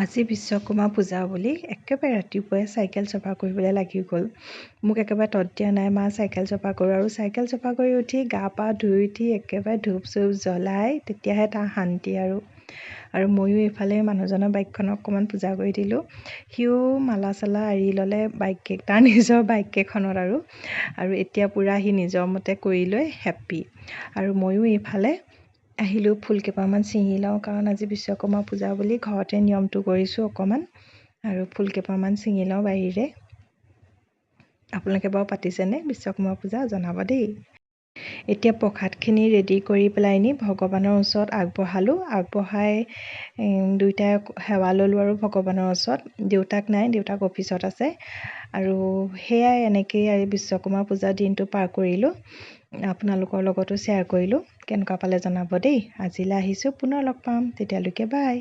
আজি বিশ্বকৰ্মা পূজা বুলি একেবাৰে ৰাতিপুৱাই চাইকেল চফা কৰিবলৈ লাগি গ'ল। মোক একেবাৰে তত দিয়া নাই, মা চাইকেল চফা কৰোঁ। আৰু চাইকেল চফা কৰি উঠি গা পা ধুই উঠি একেবাৰে ধূপ চুপ জ্বলাই তেতিয়াহে তাৰ শান্তি আৰু ময়ো এইফালে মানুহজনৰ বাইকখনক অকণমান পূজা কৰি দিলোঁ। সিও মালা চালা আঁৰি ল'লে তাৰ নিজৰ বাইককেইখনত আৰু এতিয়া পূৰা সি নিজৰ মতে কৰি লৈ হেপ্পী। আৰু ময়ো এইফালে আহিলোঁ, ফুল কেইপাহমান ছিঙি লওঁ, কাৰণ আজি বিশ্বকৰ্মা পূজা বুলি ঘৰতে নিয়মটো কৰিছোঁ অকণমান। আৰু ফুল কেইপাহমান ছিঙি লওঁ বাৰীৰে। আপোনালোকে বাৰু পাতিছেনে বিশ্বকৰ্মা পূজা? জনাব দেই। এতিয়া প্ৰসাদখিনি ৰেডি কৰি পেলাই নি ভগৱানৰ ওচৰত আগবঢ়াই দুয়োটাই সেৱা ল'লোঁ আৰু ভগৱানৰ ওচৰত। দেউতাক নাই, দেউতাক অফিচত আছে। আৰু সেয়াই এনেকৈয়ে আৰু বিশ্বকৰ্মা পূজাৰ দিনটো পাৰ কৰিলোঁ। আপোনালোকৰ লগতো শ্বেয়াৰ কৰিলোঁ। কেনেকুৱা পালে জনাব দেই। আজিলৈ আহিছোঁ, পুনৰ লগ পাম, তেতিয়ালৈকে বাই।